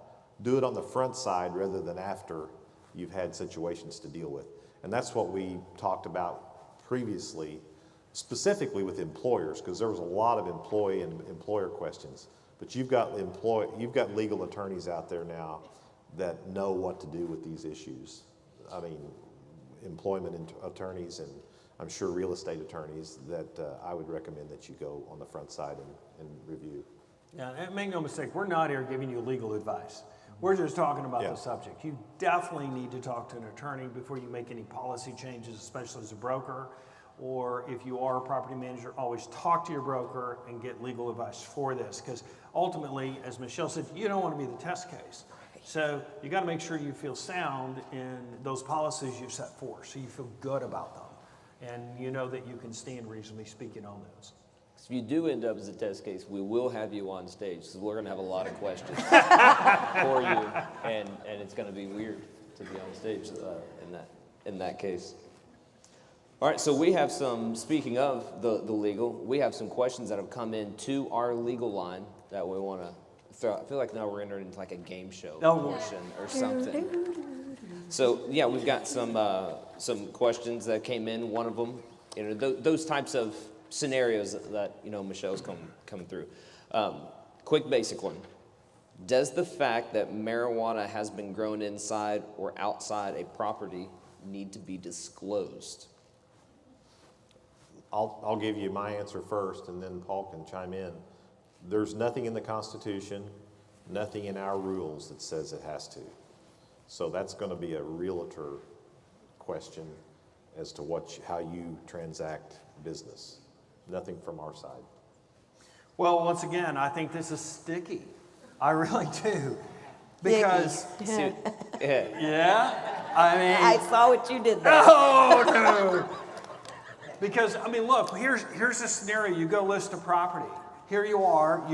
Do it on the front side rather than after you've had situations to deal with. And that's what we talked about previously, specifically with employers, because there was a lot of employee and employer questions. But you've got legal attorneys out there now that know what to do with these issues. I mean, employment attorneys and I'm sure real estate attorneys that I would recommend that you go on the front side and review. Yeah, and make no mistake, we're not here giving you legal advice. We're just talking about the subject. You definitely need to talk to an attorney before you make any policy changes, especially as a broker, or if you are a property manager, always talk to your broker and get legal advice for this, because ultimately, as Michelle said, you don't want to be the test case. So you got to make sure you feel sound in those policies you've set forth, so you feel good about them, and you know that you can stand reasonably speaking on those. If you do end up as a test case, we will have you on stage because we're going to have a lot of questions for you, and it's going to be weird to be on stage in that case. All right, so we have some, speaking of the legal, we have some questions that have come in to our legal line that we want to throw. I feel like now we're entering into like a game show portion or something. So yeah, we've got some questions that came in. One of them, you know, those types of scenarios that you know Michelle's coming through. Quick basic one. Does the fact that marijuana has been grown inside or outside a property need to be disclosed? I'll give you my answer first, and then Paul can chime in. There's nothing in the Constitution, nothing in our rules that says it has to. So that's going to be a realtor question as to how you transact business. Nothing from our side. Well, once again, I think this is sticky. I really do. Because, yeah, I mean. I saw what you did there. Oh, no. Because, I mean, look, here's a scenario. You go list a property. Here you are.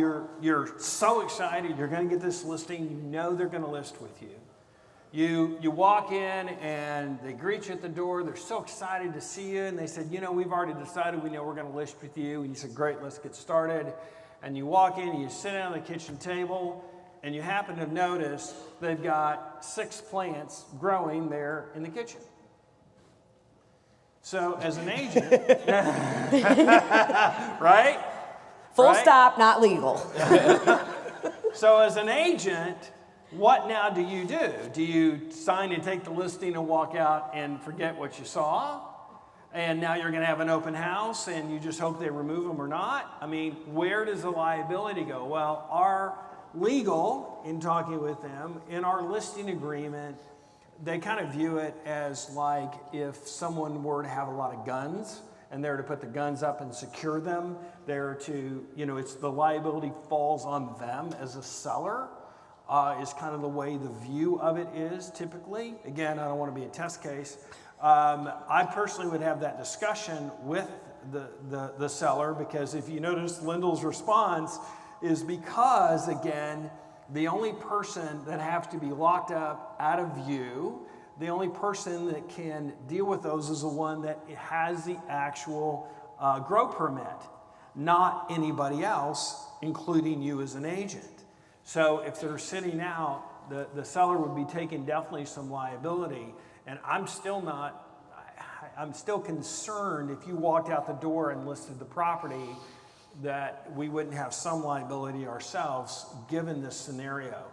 You're so excited. You're going to get this listing. You know they're going to list with you. You walk in and they greet you at the door. They're so excited to see you. And they said, you know, we've already decided we know we're going to list with you. And you said, great, let's get started. And you walk in and you sit down at the kitchen table and you happen to notice they've got 6 plants growing there in the kitchen. So as an agent, right? Full Right? stop, not legal. So as an agent, what now do you do? Do you sign and take the listing and walk out and forget what you saw? And now you're going to have an open house and you just hope they remove them or not? I mean, where does the liability go? Well, our legal, in talking with them, in our listing agreement, they kind of view it as like if someone were to have a lot of guns and they're to put the guns up and secure them, they're to, it's the liability falls on them as a seller, is kind of the way the view of it is typically. Again, I don't want to be a test case. I personally would have that discussion with the seller, because if you notice Lyndall's response is because, again, the only person that has to be locked up out of view, the only person that can deal with those is the one that has the actual grow permit, not anybody else, including you as an agent. So if they're sitting out, the seller would be taking definitely some liability. And I'm still concerned if you walked out the door and listed the property that we wouldn't have some liability ourselves given this scenario.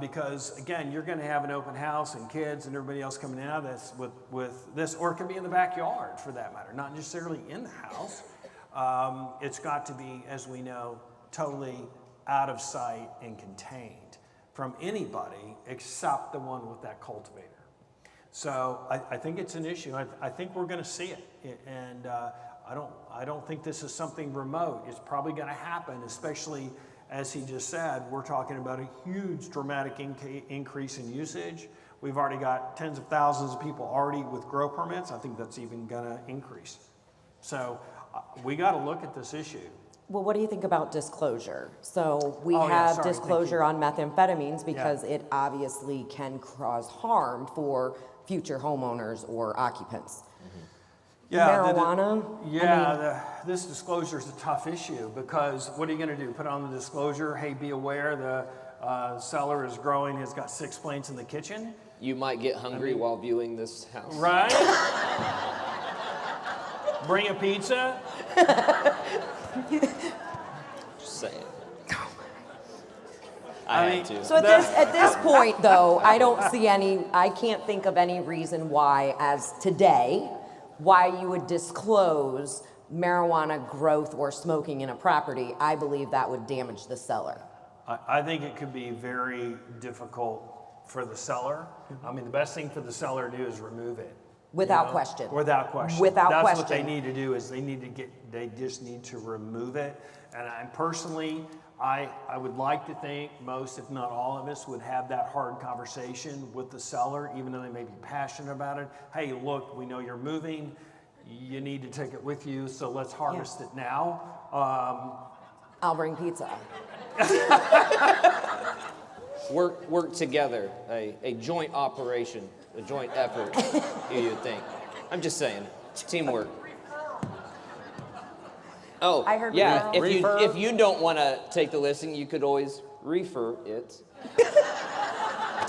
Because again, you're gonna have an open house and kids and everybody else coming out of this with this, or it can be in the backyard for that matter, not necessarily in the house. It's got to be, as we know, totally out of sight and contained from anybody except the one with that cultivator. So I think it's an issue. I think we're going to see it, and I don't think this is something remote. It's probably going to happen, especially as he just said. We're talking about a huge, dramatic increase in usage. We've already got tens of thousands of people already with grow permits. I think that's even going to increase. So we got to look at this issue. Well, what do you think about disclosure? So we Oh, yeah, have sorry, disclosure on methamphetamines Yeah. because it obviously can cause harm for future homeowners or occupants. Yeah, Marijuana? This disclosure is a tough issue, because what are you going to do? Put on the disclosure, hey, be aware the seller is growing, has got 6 plants in the kitchen. You might get hungry while viewing this house. Right? Bring a pizza. Just saying. I I mean, had to. So at this point, though, I can't think of any reason why, as today, why you would disclose marijuana growth or smoking in a property. I believe that would damage the seller. I think it could be very difficult for the seller. I mean, the best thing for the seller to do is remove it. Without question. Without question. Without That's question. what they need to do, is they just need to remove it. And I would like to think most, if not all of us, would have that hard conversation with the seller, even though they may be passionate about it. Hey, look, we know you're moving. You need to take it with you, so let's harvest it now. I'll bring pizza. Work together, a joint operation, a joint effort, you would think. I'm just saying, teamwork. Oh, I heard yeah, referral. if you don't want to take the listing, you could always refer it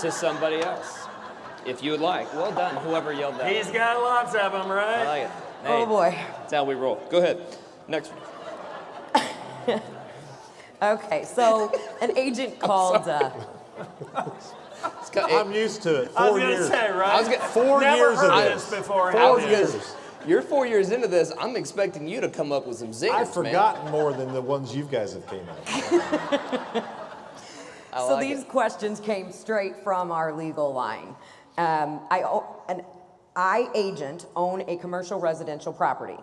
to somebody else, if you would like. Well done, whoever yelled that. He's got lots of them, right? I like it. Oh, boy. That's how we roll. Go ahead. Next one. Okay, so an agent called. I'm used to it. I was 4 going to years. say, right? I was gonna- 4 Never years of heard this. before. 4 have you? years. You're 4 years into this. I'm expecting you to come up with some zingers, I've forgotten more than the ones you guys have came out with. So these questions came straight from our legal line. I, agent, own a commercial residential property.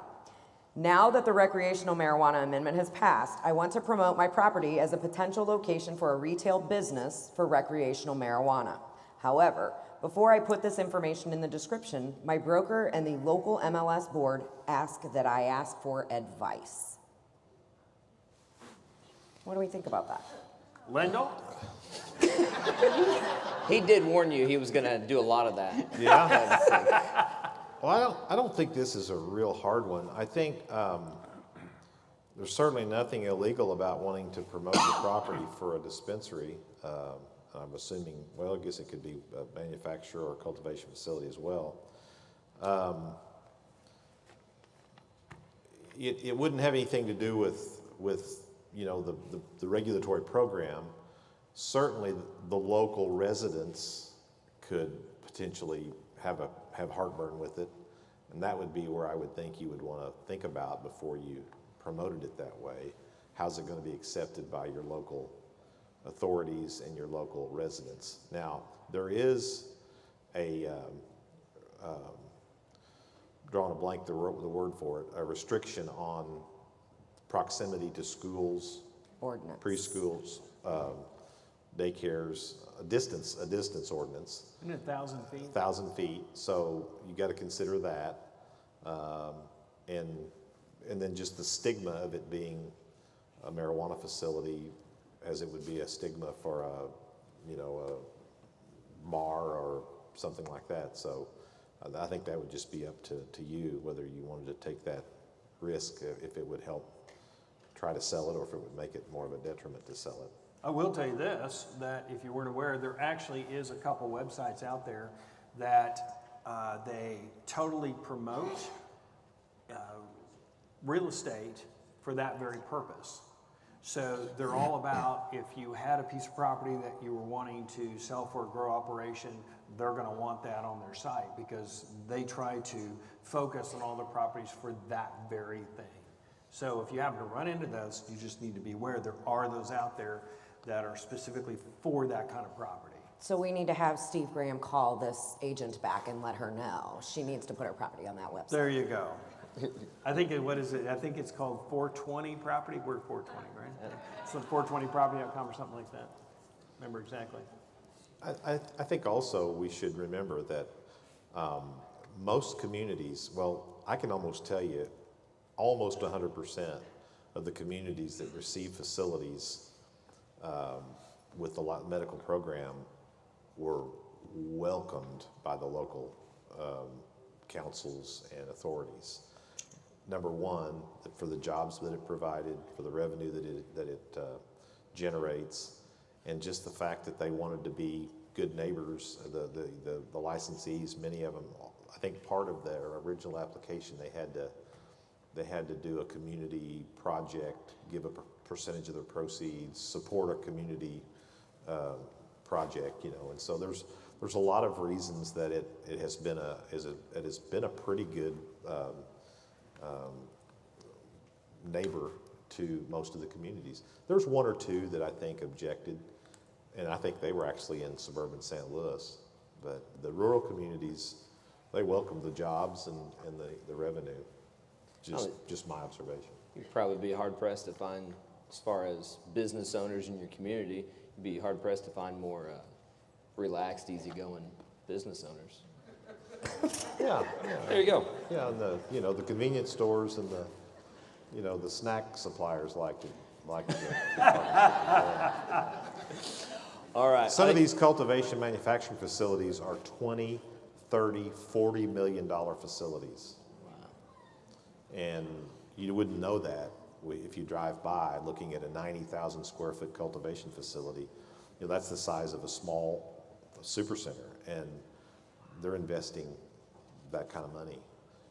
Now that the recreational marijuana amendment has passed, I want to promote my property as a potential location for a retail business for recreational marijuana. However, before I put this information in the description, my broker and the local MLS board ask that I ask for advice. What do we think about that? Lyndall? He did warn you he was going to do a lot of that. Yeah. Well, I don't think this is a real hard one. I think There's certainly nothing illegal about wanting to promote your property for a dispensary. I'm assuming, well, I guess it could be a manufacturer or cultivation facility as well. It wouldn't have anything to do with you know, the regulatory program. Certainly the local residents could potentially have heartburn with it, and that would be where I would think you would want to think about before you promoted it that way. How's it going to be accepted by your local authorities and your local residents? Now, there is a, drawing a blank, the word for it, a restriction on proximity to schools, Ordinance. preschools, daycares, a distance ordinance. Isn't it 1,000 feet? 1,000 feet, so you got to consider that, and then just the stigma of it being a marijuana facility, as it would be a stigma for a bar or something like that. So I think that would just be up to you whether you wanted to take that risk, if it would help try to sell it or if it would make it more of a detriment to sell it. I will tell you this, that if you weren't aware, there actually is a couple websites out there that they totally promote real estate for that very purpose. So they're all about, if you had a piece of property that you were wanting to sell for a grow operation, they're going to want that on their site because they try to focus on all their properties for that very thing. So if you happen to run into those, you just need to be aware there are those out there that are specifically for that kind of property. So we need to have Steve Graham call this agent back and let her know she needs to put her property on that website. There you go. I think what is it? I think it's called 420 property. We're 420, right? Yeah. So 420property.com or something like that. Remember exactly. I think also we should remember that most communities, well, I can almost tell you, almost 100% of the communities that receive facilities with the medical program were welcomed by the local councils and authorities. Number one, for the jobs that it provided, for the revenue that it generates, and just the fact that they wanted to be good neighbors. The licensees, many of them, I think part of their original application, they had to do a community project, give a percentage of their proceeds, support a community project, you know. And so there's a lot of reasons that it has been a pretty good neighbor to most of the communities. There's one or two that I think objected, and I think they were actually in suburban St. Louis. But the rural communities, they welcomed the jobs and the revenue. Just my observation. You'd probably be hard pressed to find, as far as business owners in your community, you'd be hard pressed to find more relaxed, easygoing business owners. Yeah. There you go. Yeah, and the convenience stores and the snack suppliers like it. All right. Some of these cultivation manufacturing facilities are $20, $30, $40 million facilities. Wow. And you wouldn't know that if you drive by looking at a 90,000 square foot cultivation facility. That's the size of a small supercenter, and they're investing that kind of money.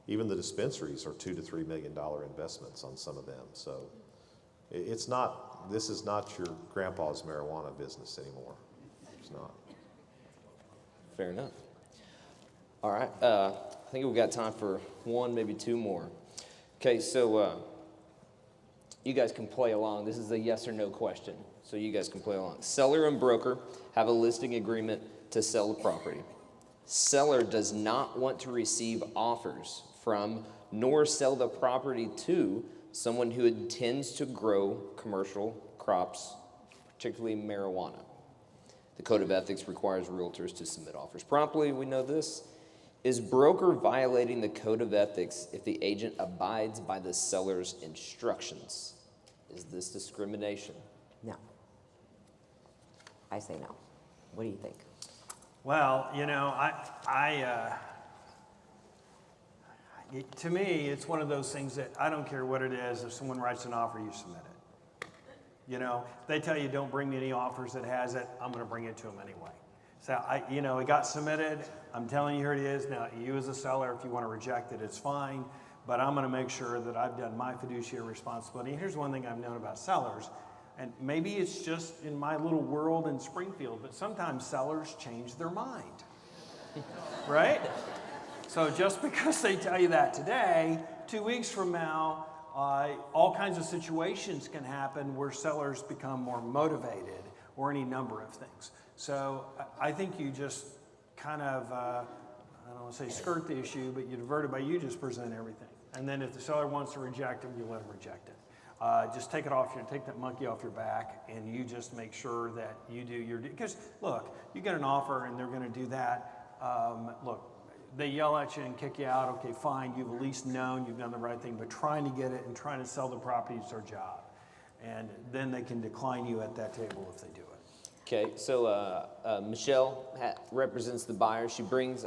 Even the dispensaries are $2 to $3 million investments on some of them. So this is not your grandpa's marijuana business anymore. It's not. Fair enough. All right. I think we've got time for one, maybe two more. Okay, so you guys can play along. This is a yes or no question, so you guys can play along. Seller and broker have a listing agreement to sell the property. Seller does not want to receive offers from nor sell the property to someone who intends to grow commercial crops, particularly marijuana. The Code of Ethics requires realtors to submit offers promptly. We know this. Is broker violating the Code of Ethics if the agent abides by the seller's instructions? Is this discrimination? No. I say no. What do you think? To me, it's one of those things that I don't care what it is. If someone writes an offer, you submit it. You know, if they tell you don't bring me any offers that has it, I'm going to bring it to them anyway. So it got submitted. I'm telling you, here it is. Now, you as a seller, if you want to reject it, it's fine. But I'm going to make sure that I've done my fiduciary responsibility. And here's one thing I've known about sellers, and maybe it's just in my little world in Springfield, but sometimes sellers change their mind, right? So just because they tell you that today, 2 weeks from now, all kinds of situations can happen where sellers become more motivated or any number of things. So I think you just kind of, I don't want to say skirt the issue, but you divert it by you just present everything. And then if the seller wants to reject them, you let them reject it. Just take that monkey off your back, and you just make sure that you do your, because look, you get an offer and they're going to do that. Look, they yell at you and kick you out. Okay, fine, you've at least known you've done the right thing, but trying to get it and trying to sell the property is their job. And then they can decline you at that table if they do it. Okay, so Michelle represents the buyer.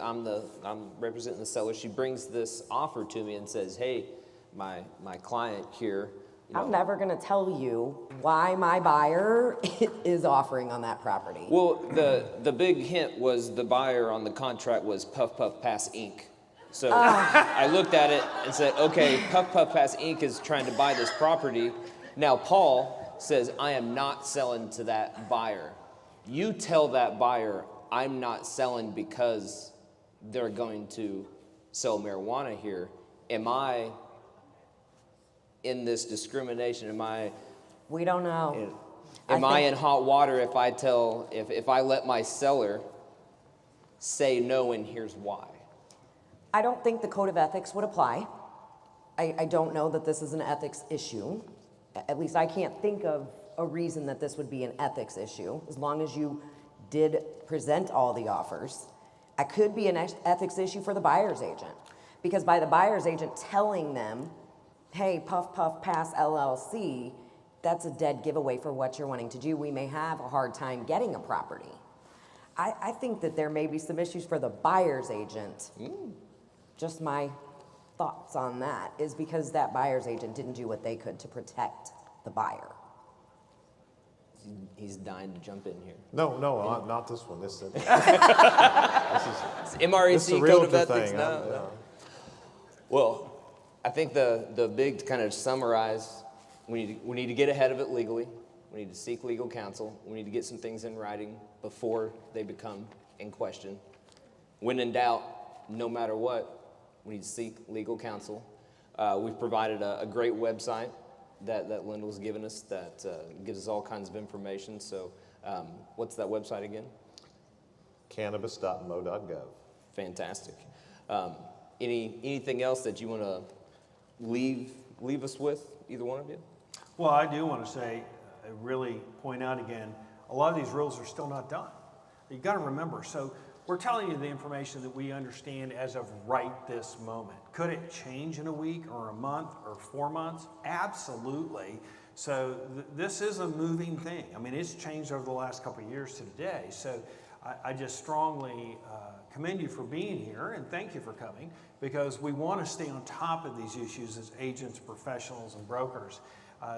I'm representing the seller. She brings this offer to me and says, hey, my client here. I'm never going to tell you why my buyer is offering on that property. Well, the big hint was the buyer on the contract was Puff Puff Pass Inc. So I looked at it and said, okay, Puff Puff Pass Inc. is trying to buy this property. Now Paul says, I am not selling to that buyer. You tell that buyer, I'm not selling because they're going to sell marijuana here. Am I in this discrimination? We don't know. Am I in hot water if I let my seller say no and here's why? I don't think the code of ethics would apply. I don't know that this is an ethics issue. At least I can't think of a reason that this would be an ethics issue, as long as you did present all the offers. It could be an ethics issue for the buyer's agent, because by the buyer's agent telling them, hey, Puff Puff Pass LLC, that's a dead giveaway for what you're wanting to do. We may have a hard time getting a property. I think that there may be some issues for the buyer's agent. Just my thoughts on that is because that buyer's agent didn't do what they could to protect the buyer. He's dying to jump in here. No, not this one. This is MREC the code of realtor ethics. thing. No. Well, I think the big, to kind of summarize, we need to get ahead of it legally. We need to seek legal counsel. We need to get some things in writing before they become in question. When in doubt, no matter what, we need to seek legal counsel. We've provided a great website that Lyndall's given us that gives us all kinds of information. So what's that website again? Cannabis.mo.gov. Fantastic. Anything else that you want to leave us with, either one of you? Well, I do want to say, really point out again, a lot of these rules are still not done. You got to remember, so we're telling you the information that we understand as of right this moment. Could it change in a week or a month or 4 months? Absolutely. So this is a moving thing. I mean, it's changed over the last couple of years to today. So I just strongly commend you for being here and thank you for coming, because we want to stay on top of these issues as agents, professionals, and brokers.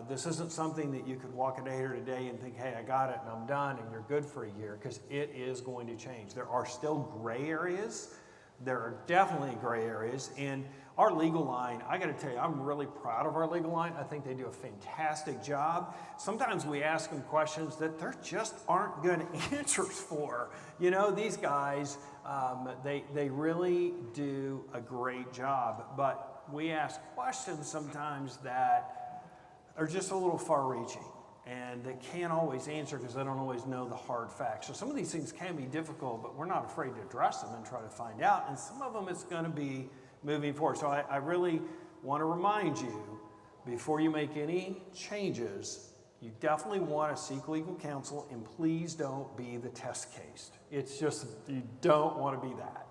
This isn't something that you could walk out of here today and think, hey, I got it and I'm done and you're good for a year, because it is going to change. There are still gray areas. There are definitely gray areas. And our legal line, I got to tell you, I'm really proud of our legal line. I think they do a fantastic job. Sometimes we ask them questions that there just aren't good answers for. You know, these guys, they really do a great job. But we ask questions sometimes that are just a little far-reaching, and they can't always answer because they don't always know the hard facts. So some of these things can be difficult, but we're not afraid to address them and try to find out, and some of them it's going to be moving forward. So I really want to remind you, before you make any changes, you definitely want to seek legal counsel, and please don't be the test case. It's just, you don't want to be that.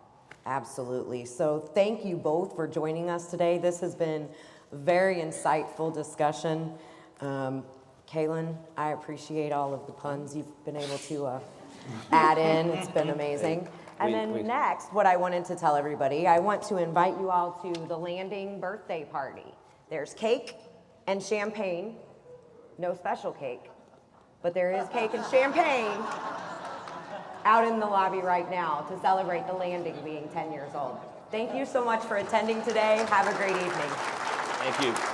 Absolutely. So thank you both for joining us today. This has been a very insightful discussion. Kaylin, I appreciate all of the puns you've been able to add in. It's been amazing. And We- then next, what I wanted to tell everybody, I want to invite you all to the Landing birthday party. There's cake and champagne. No special cake, but there is cake and champagne out in the lobby right now to celebrate the Landing being 10 years old. Thank you so much for attending today. Have a great evening. Thank you.